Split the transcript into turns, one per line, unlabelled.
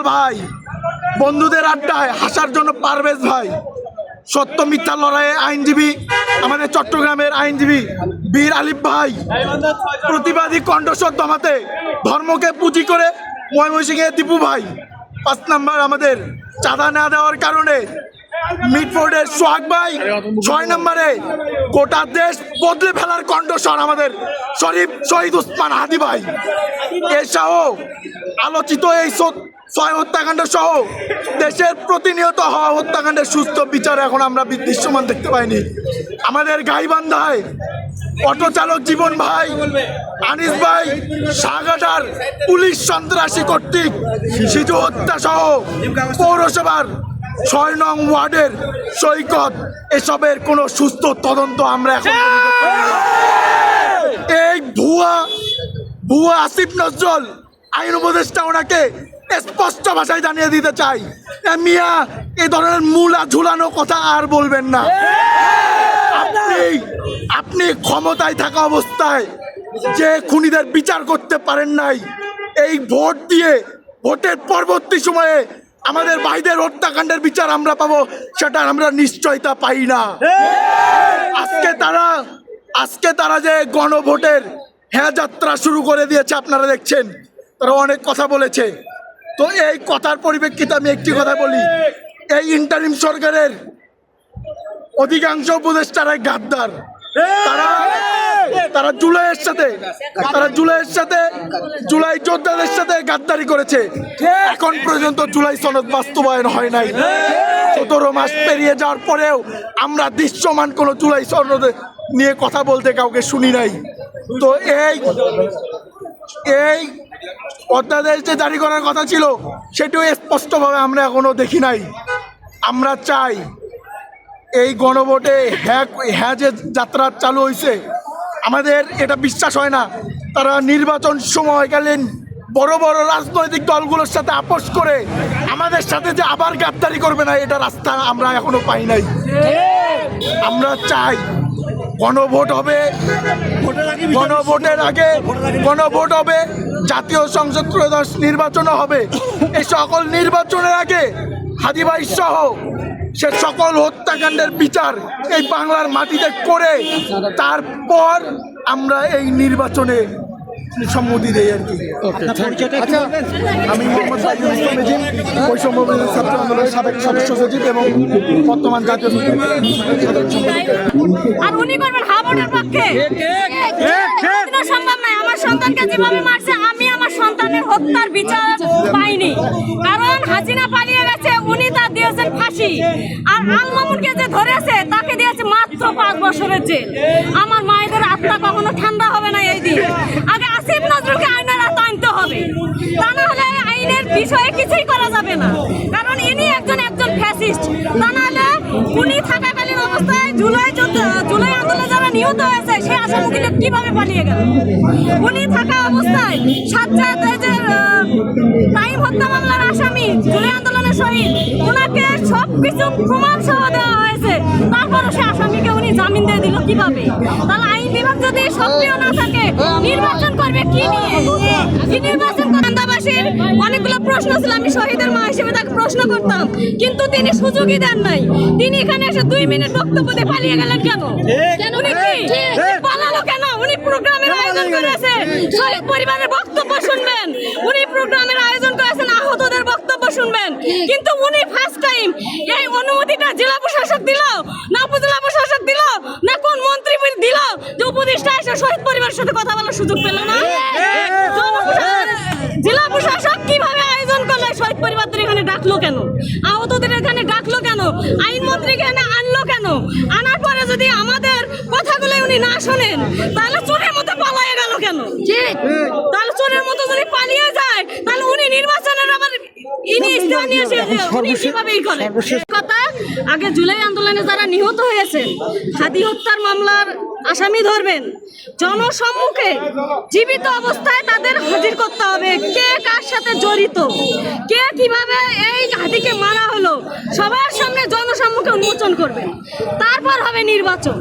ভাই বন্ধুদের আড্ডায় হাসার জন্য পারভেজ ভাই, সত্য মিথ্যা লড়াইয়ে আইনজীবী, আমাদের চট্টগ্রামের আইনজীবী বীর আলিফ ভাই, প্রতিবাদী কণ্ঠস্বর দমাতে ধর্মকে পুঁজি করে ময়মনসিংহে দীপু ভাই, 5 নম্বর আমাদের চাঁদা না দেওয়ার কারণে মিটফোর্ডের সোহাগ ভাই, 6 নম্বরে গোটা দেশ বদলে ফেলার কণ্ঠস্বর আমাদের শরীফ শহীদ উসমান হাদি ভাই। এসহ আলোচিত এই 6 হত্যাকাণ্ড সহ দেশের প্রতিনিয়ত হওয়া হত্যাকাণ্ডের সুস্থ বিচার এখন আমরা দৃশ্যমান দেখতে পাইনি। আমাদের গাইবান্ধায় অটো চালক জীবন ভাই, আনিস ভাই, সাগাটার পুলিশ সন্ত্রাসী কর্তৃক শিশু হত্যা সহ পৌরসভার 6 নং ওয়ার্ডের সৈকত, এসবের কোনো সুস্থ তদন্ত আমরা এখন এই ভুয়া আসিফ নজরুল আইন উপদেষ্টা ওনাকে স্পষ্ট ভাষায় জানিয়ে দিতে চাই, মিয়া এই ধরনের মূলা ঝুলানো কথা আর বলবেন না। আপনি ক্ষমতায় থাকা অবস্থায় যে খুনিদের বিচার করতে পারেন নাই, এই ভোট দিয়ে ভোটের পরবর্তী সময়ে আমাদের ভাইদের হত্যাকাণ্ডের বিচার আমরা পাবো, সেটা আমরা নিশ্চয়তা পাই না। আজকে তারা যে গণভোটের হ্যাঁ যাত্রা শুরু করে দিয়েছে, আপনারা দেখছেন, তারা অনেক কথা বলেছে। তো এই কথার পরিপ্রেক্ষিতে আমি একটি কথা বলি, এই ইন্টারিম সরকারের অধিকাংশ উপদেষ্টারাই গাদ্দার। তারা জুলাইয়ের সাথে জুলাই যোদ্ধাদের সাথে গাদ্দারি করেছে। এখন পর্যন্ত জুলাই সনদ বাস্তবায়ন হয় নাই। 17 মাস পেরিয়ে যাওয়ার পরেও আমরা দৃশ্যমান কোনো জুলাই সনদ নিয়ে কথা বলতে কাউকে শুনি নাই। তো এই অধ্যাদেশ যে জারি করার কথা ছিল, সেটিও স্পষ্টভাবে আমরা এখনো দেখি নাই। আমরা চাই এই গণভোটে হ্যাঁ যে যাত্রা চালু হয়েছে, আমাদের এটা বিশ্বাস হয় না তারা নির্বাচন সময়কালীন বড় বড় রাজনৈতিক দলগুলোর সাথে আপোষ করে আমাদের সাথে যে আবার গাদ্দারি করবে না, এটা রাস্তা আমরা এখনো পাই নাই। আমরা চাই গণভোট হবে, গণভোট হবে, জাতীয় সংসদ ত্রয়োদশ নির্বাচনও হবে। এই সকল নির্বাচনের আগে হাদি ভাই সহ সে সকল হত্যাকাণ্ডের বিচার এই বাংলার মাটিতে করে তারপর আমরা এই নির্বাচনে সম্মতি দেই আর কি। আমি মোহাম্মদ সাইদুল ইসলাম এজিম, বৈষম্য বিরোধী ছাত্র আন্দোলনের সাবেক সদস্য সচিব এবং বর্তমান জাতীয়
সম্ভব নয়। আমার সন্তানকে যেভাবে মারছে, আমি আমার সন্তানের হত্যার বিচার পাইনি, কারণ হাসিনা পালিয়ে গেছে, উনি তার দিয়েছেন ফাঁসি, আর আল মামুনকে যে ধরেছে তাকে দিয়েছে মাত্র 5 বছরের জেল। আমার মায়েদের আত্মা কখনো ঠান্ডা হবে না এই দিন। আগে আসিফ নজরুলকে আইনের আওতায় আনতে হবে, তা না হলে আইনের বিষয়ে কিছুই করা যাবে না, কারণ ইনি একজন ফ্যাসিস্ট। তা না হলে উনি থাকাকালীন অবস্থায় জুলাই আন্দোলনে যারা নিহত হয়েছে সেই আসামিগুলো কিভাবে পালিয়ে গেল? উনি থাকা অবস্থায় সাজ্জাদ টাইম হত্যা মামলার আসামি, জুলাই আন্দোলনের শহীদ, ওনাকে সবকিছু প্রমাণ সহ দেওয়া হয়েছে, তারপরও সে আসামিকে উনি জামিন দিয়ে দিল কিভাবে? তাহলে আইন বিভাগ যদি সক্রিয় না থাকে, নির্বাচন করবে কি নিয়ে? কি নির্বাচন কান্দাবাসীর অনেকগুলো প্রশ্ন ছিল, আমি শহীদের মা হিসেবে তাকে প্রশ্ন করতাম, কিন্তু তিনি সুযোগই দেন নাই। তিনি এখানে এসে 2 মিনিট বক্তব্য দিয়ে পালিয়ে গেলেন কেন? উনি পালালো কেন? উনি প্রোগ্রামের আয়োজন করেছে, শহীদ পরিবারের বক্তব্য শুনবেন, উনি প্রোগ্রামের আয়োজন করেছেন, আহতদের বক্তব্য শুনবেন, কিন্তু উনি ফার্স্ট টাইম এই অনুমতিটা জেলা প্রশাসক দিল না উপজেলা প্রশাসক দিল না কোন মন্ত্রী দিল যে উপদেষ্টা এসে শহীদ পরিবারের সাথে কথা বলার সুযোগ পেল না? জেলা প্রশাসক কিভাবে আয়োজন করলে শহীদ পরিবারদের এখানে ডাকলো কেন? আহতদের এখানে ডাকলো কেন? আইনমন্ত্রীকে এখানে আনলো কেন? আনার পরে যদি আমাদের কথাগুলো উনি না শোনেন, তাহলে চোরের মতো পালিয়ে গেল কেন? তাহলে চোরের মতো যদি পালিয়ে যায়, তাহলে উনি নির্বাচনের আবার আগে জুলাই আন্দোলনে যারা নিহত হয়েছেন, হাদি হত্যার মামলার আসামি ধরবেন, জনসম্মুখে জীবিত অবস্থায় তাদের হাজির করতে হবে, কে কার সাথে জড়িত, কে কিভাবে এই হাদিকে মারা হলো, সবার সামনে জনসম্মুখে উন্মোচন করবেন, তারপর হবে নির্বাচন।